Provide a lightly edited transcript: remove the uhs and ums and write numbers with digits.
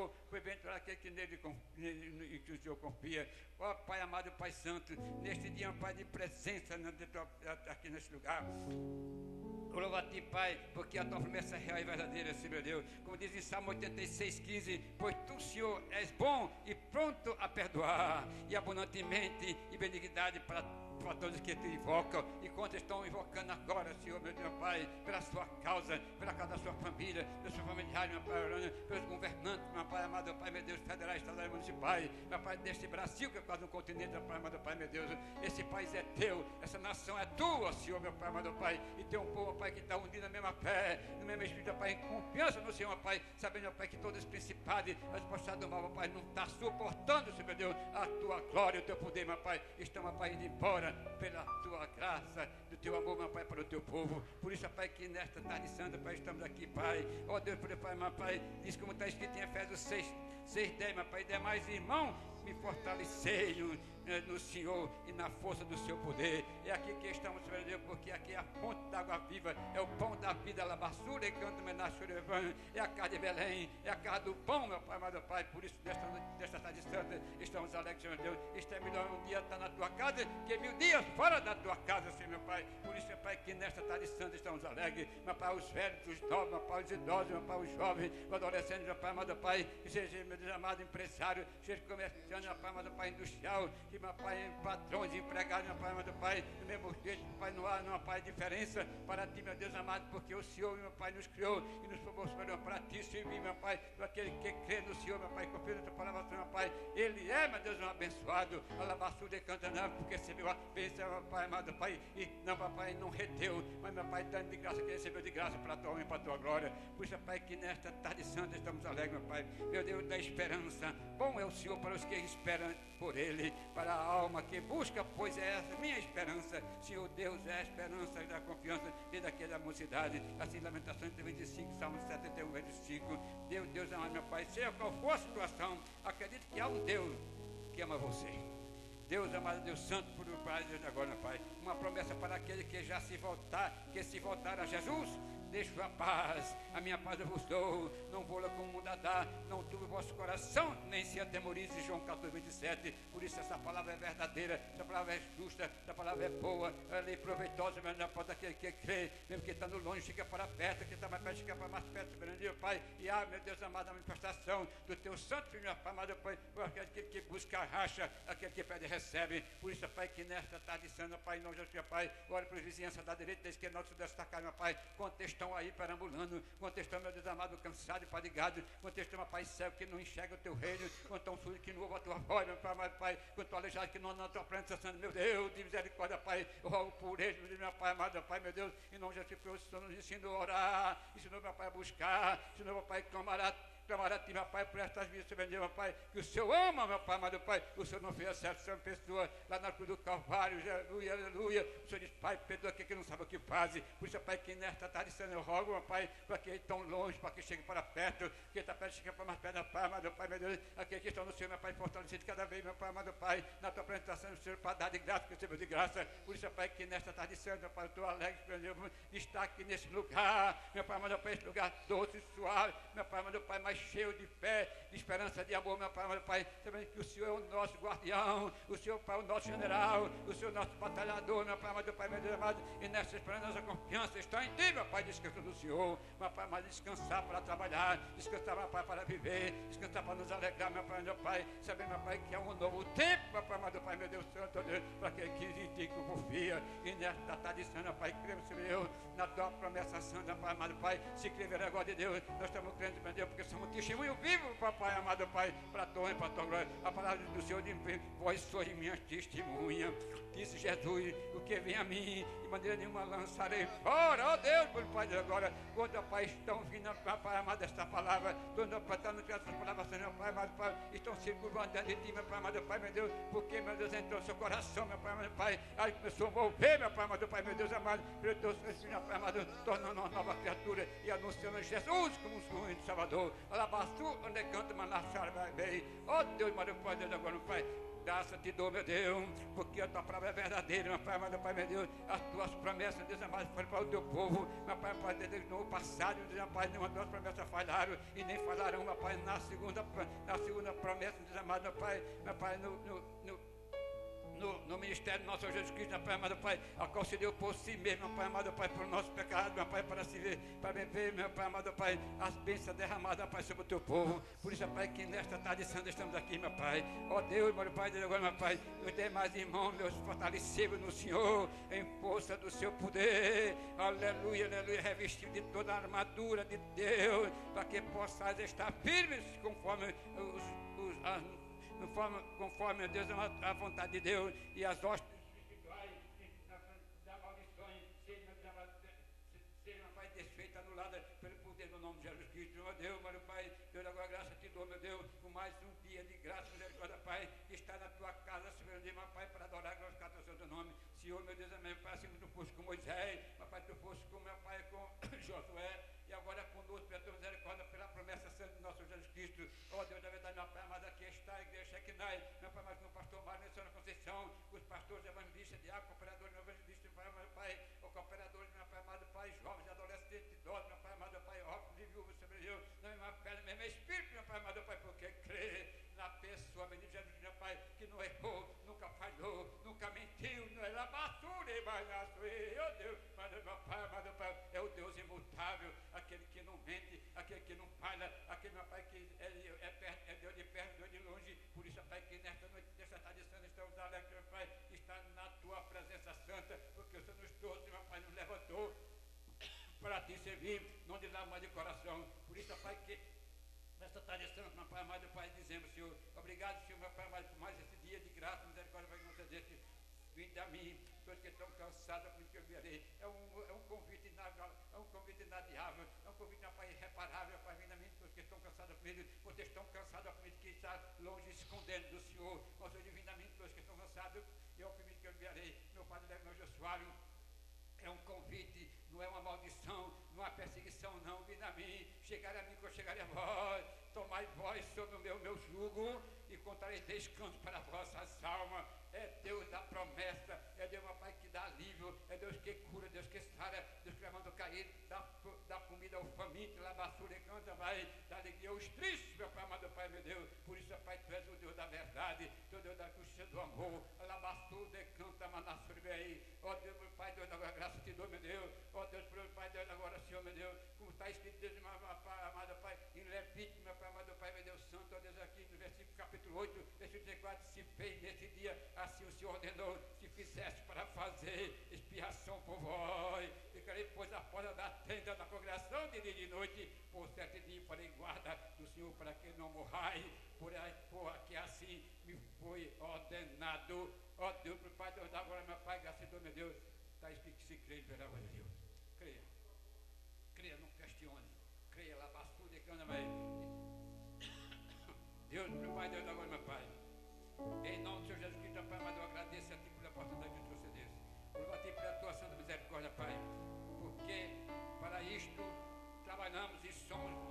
Senhor, foi bem-aventurado aquele que que o Senhor confia. Ó Pai amado, Pai santo, neste dia, Pai, de presença aqui neste lugar. Eu louvo a Ti, Pai, porque a Tua promessa é real e verdadeira, Senhor meu Deus. Como diz em Salmo 86:15, pois Tu, Senhor, és bom e pronto a perdoar, e abundantemente e benignidade para todos que Te invocam, e quantos estão invocando agora, Senhor, meu Deus, Pai, pela sua causa, pela causa da sua família, dos seus familiares, meu Pai, orando, pelos governantes, meu Pai amado, Pai, meu Deus, federais, estaduais e municipais, meu Pai, deste Brasil, que é quase um continente, meu Pai amado, Pai, meu Deus, esse país é Teu, essa nação é Tua, Senhor, meu Pai amado, Pai, e tem um povo, Pai, que está unido na mesma fé, no mesmo espírito, Pai, em confiança no Senhor, Pai, sabendo, meu Pai, que todos os principados, as forças do mal, meu Pai, não está suportando, Senhor, meu Deus, a Tua glória, o Teu poder, meu Pai, estão, meu Pai, indo embora pela Tua graça, do Teu amor, meu Pai, para o Teu povo. Por isso, Pai, que nesta tarde santa, Pai, estamos aqui, Pai. Ó Deus, por Pai, meu Pai, diz como está escrito em Efésios 6:10, meu Pai, demais irmão, me fortalecei no Senhor e na força do seu poder. É aqui que estamos, Senhor Deus, porque aqui é a fonte da água viva, é o pão da vida, a labassura e canto menachurevã, é a casa de Belém, é a casa do pão, meu Pai, amado Pai. Por isso, nesta tarde santa, estamos alegres, Senhor Deus. Isto é melhor um dia estar na tua casa que 1000 dias fora da tua casa, Senhor, meu Pai. Por isso, meu Pai, que nesta tarde santa estamos alegres, meu Pai, os velhos, os novos, meu Pai, os idosos, meu Pai, os jovens, os adolescentes, meu Pai, amado Pai, que seja, meu Deus amado, empresário, seja comerciante, meu Pai, amado Pai, industrial, que, meu Pai, patrões, empregados, meu Pai, amado Pai, no mesmo jeito, Pai, não há, Pai, diferença para Ti, meu Deus amado, porque o Senhor, meu Pai, nos criou e nos proporcionou para Ti servir, meu Pai, para aquele que crê no Senhor, meu Pai, confia na Tua palavra, meu Pai, Ele é, meu Deus, um abençoado, a lavassura de canta não, porque recebeu a bênção, meu Pai, amado Pai, e não, papai, não reteu, mas, meu Pai, dando de graça, que recebeu de graça para a Tua honra e para a Tua glória. Por isso, Pai, que nesta tarde santa estamos alegres, meu Pai, meu Deus da esperança, bom é o Senhor para os que esperam por Ele, para a alma que busca, pois é essa minha esperança. Senhor Deus é a esperança da confiança desde aquela mocidade. Assim, Lamentações 25, Salmo 71, 25. Deus amado, meu Pai, seja qual for a situação, acredite que há um Deus que ama você. Deus amado, Deus santo, por o Pai, Deus agora, meu Pai. Uma promessa para aquele que já se voltar, que se voltar a Jesus, deixo a paz, a minha paz eu vos dou, não vou lá como o mundo a dar, não turbe o vosso coração, nem se atemorize, João 14:27. Por isso essa palavra é verdadeira, essa palavra é justa, essa palavra é boa, ela é proveitosa, mas não pode aquele que crê, mesmo que está no longe, fica para perto, que está mais perto, fica para mais perto, meu Pai, e meu Deus amado, a manifestação do Teu santo filho, meu Pai, amado Pai, por aquele que busca racha, aquele que pede recebe. Por isso, Pai, que nesta tarde santa, Pai, em nome de Jesus, Pai, ora por vizinhança da direita, da esquerda, nosso destacar, meu Pai, quanto estão aí perambulando, quanto estão, meu Deus amado, cansado e fadigado, quanto estão, meu Pai, cego, que não enxerga o Teu reino, quanto estão surdos que não ouvem a Tua voz, meu Pai, amado Pai, quanto aleijado que não andam na Tua presença, meu Deus, de misericórdia, Pai, eu rogo por eles, meu Pai, amado Pai, meu Deus, em nome de Jesus, o Senhor nos ensinou a orar, ensinou, meu Pai, a buscar, ensinou, meu Pai, clamar a Ti, meu Pai, por estas vidas, meu Pai, que o Senhor ama, meu Pai, amado Pai, o Senhor não fez exceção de pessoa lá na cruz do Calvário, aleluia, aleluia. O Senhor diz, Pai, perdoa aquele que não sabe o que faz. Por isso, Pai, que nesta tarde eu rogo, meu Pai, para que estão longe, para que chegue para perto, que está perto, chega para mais perto, meu Pai, amado Pai, meu Deus, aqueles que estão no Senhor, meu Pai, fortalecido cada vez, meu Pai, amado Pai, na Tua apresentação, Senhor, para dar de graça, que recebeu de graça. Por isso, Pai, que nesta tarde santa, meu Pai, eu estou alegre, meu Deus, de estar aqui nesse lugar, meu Pai, amado Pai, esse lugar doce e suave, meu Pai, amado Pai, mais cheio de fé, de esperança, de amor, meu Pai, meu Pai, sabendo que o Senhor é o nosso guardião, o Senhor, Pai, é o nosso general, o Senhor é o nosso batalhador, meu Pai, meu Pai, meu Deus amado, e nessa esperança, nossa confiança está em Ti, meu Pai, descansa no Senhor, meu Pai, mas descansar para trabalhar, descansar, meu Pai, para viver, descansar para nos alegrar, meu Pai, sabendo, meu Pai, que é um novo tempo, meu Pai, meu Deus Santo, Deus, para aquele que em Ti confia, e nesta tarde santa, meu Pai, cremos, Senhor, na Tua promessa santa, Pai, amado Pai, se crer agora de Deus, nós estamos crendo, meu Deus, porque somos testemunho vivo, Papai, amado Pai, para a Tua e para a Tua glória, a palavra do Senhor diz, vós sois minhas testemunhas, disse Jesus, o que vem a mim, de maneira nenhuma lançarei fora, ó Deus, por Pai de agora, quando, Pai, estão vindo, Pai, amado, esta palavra, quando, Pai, está no que essas palavras, meu Pai, amado Pai, estão se curvando dentro de Ti, meu Pai, amado Pai, meu Deus, porque, meu Deus, entrou no seu coração, meu Pai, amado Pai, aí começou a mover, meu Pai, amado Pai, meu Deus amado, meu Deus, meu Pai, amado, tornando uma nova criatura e anunciando Jesus como o Salvador, alabaçu, onde canta, manachar, vai bem, ó Deus, meu Pai, Deus, agora, Pai, Graça te dou, meu Deus, porque a tua palavra é verdadeira, meu Pai amado, Pai, meu Deus. As tuas promessas, Deus amado, foram para o teu povo, meu Pai, Pai, Deus, no passado, Deus amado, nenhuma das tuas promessas falharam e nem falarão, meu Pai, na segunda promessa, Deus amado, meu Pai, no ministério do nosso Senhor Jesus Cristo, meu Pai amado, Pai, a qual se deu por si mesmo, meu Pai amado, Pai, por nosso pecado, meu Pai, para se ver, para viver, meu Pai amado, Pai, as bênçãos derramadas, meu Pai, sobre o teu povo. Por isso, Pai, que nesta tarde santa estamos aqui, meu Pai. Ó Deus, meu Pai, Deus, agora, meu Pai, os demais irmãos, meus fortalecemos no Senhor, em força do seu poder. Aleluia, aleluia, revestido de toda a armadura de Deus, para que possais estar firmes conforme conforme Deus, a vontade de Deus e as hostes espirituais da maldições sejam, Pai, desfeitas, anuladas pelo poder do nome de Jesus Cristo. Meu Deus, meu Pai, Deus, agora graça te dou, meu Deus, por mais um dia de graça, misericórdia, Pai, que está na tua casa, Senhor, meu Pai, para adorar e glorificar o teu nome. Senhor, meu Deus, amém, Pai, assim como tu foste com Moisés, meu Pai, tu foste com meu Pai, com Josué, e agora conosco, pela tua misericórdia, pela promessa santa do nosso Jesus Cristo. Ó Deus da verdade, meu Pai amado, aqui está a igreja Shekinah, meu Pai, mas com o pastor Mário, Senhora Conceição, os pastores evangelistas, diáconos, cooperadores, meu evangelista, meu Pai, o cooperadores, meu Pai amado, Pai, jovens, adolescentes, idosos, meu Pai amado, Pai, órfãos e viúvas, sobre Deus, não é uma pedra, mesmo espírito, meu Pai amado, Pai, porque crê na pessoa, menino Jesus, meu Pai, que não errou, nunca falhou, nunca mentiu, não é labatura, mas ó Deus, mas meu Pai amado, Pai, é o Deus imutável, aquele que não mente, aquele que não falha, aquele, meu Pai, que é Deus de perto, Deus de longe. Por isso, Pai, que nesta noite, nesta tarde santa, estamos alegres, meu Pai, está na tua presença santa, porque o Senhor nos trouxe, meu Pai, nos levantou para te servir, não de lágrima de coração. Por isso, Pai, que nesta tarde santa, meu Pai amado, Pai, dizemos, Senhor, obrigado, Senhor, meu Pai amado, por mais esse dia de graça, misericórdia, Pai, que não desse. Vinde a mim, todos que estão cansados, porque eu virei. É um convite inadiável, é um convite, meu Pai, irreparável, Pai, vinde a mim, todos que estão cansados comigo, vocês estão cansados comigo, que está longe, escondendo do Senhor, mas eu divino a mim, todos que estão cansados, e é o convite que eu enviarei. Meu Padre, meu Josuário, é um convite, não é uma maldição, não é perseguição, não. Vinde a mim, chegarei a mim que eu chegarei a vós, tomai vós sobre o meu jugo e contarei descanso para vossas almas. É Deus da promessa, é Deus, meu Pai, que dá alívio, é Deus que cura, Deus que sara, Deus que levanta o caído, dá comida ao faminto, lavassura e canta, vai, dá alegria aos tristes, meu Pai, amado Pai, meu Deus. Por isso, Pai, tu és o Deus da verdade, tu és o Deus da justiça, do amor, lavassura e canta, manassura, bem. Ó Deus, meu Pai, Deus da graça te dou, meu Deus. Ó Deus, meu Pai, Deus agora, Senhor, meu Deus, como está escrito, Deus, meu Pai, amado Pai, em Levítico, meu Pai, amado Pai, meu Deus santo, ó Deus, aqui no versículo capítulo 8, versículo 34, se fez nesse dia, assim o Senhor ordenou, se fizesse para fazer expiação por vós, ficarei, pois, a porta da tenda da congregação de dia e de noite, por 7 dias farei guarda do Senhor, para que não morrai, por que assim me foi ordenado. Ó Deus, meu Pai, Deus da glória, meu Pai, graças a Deus, meu Deus, está escrito que se crê, verá, meu Deus, creia, não questione, creia, lava tudo e cana, mas Deus, meu Pai, Deus da glória, meu Pai, em nome do Senhor Jesus Cristo, Pai, mas eu agradeço a Ti pela oportunidade que Tu concedeste. Louvo a Ti pela Tua santa misericórdia, Pai, porque para isto trabalhamos e somos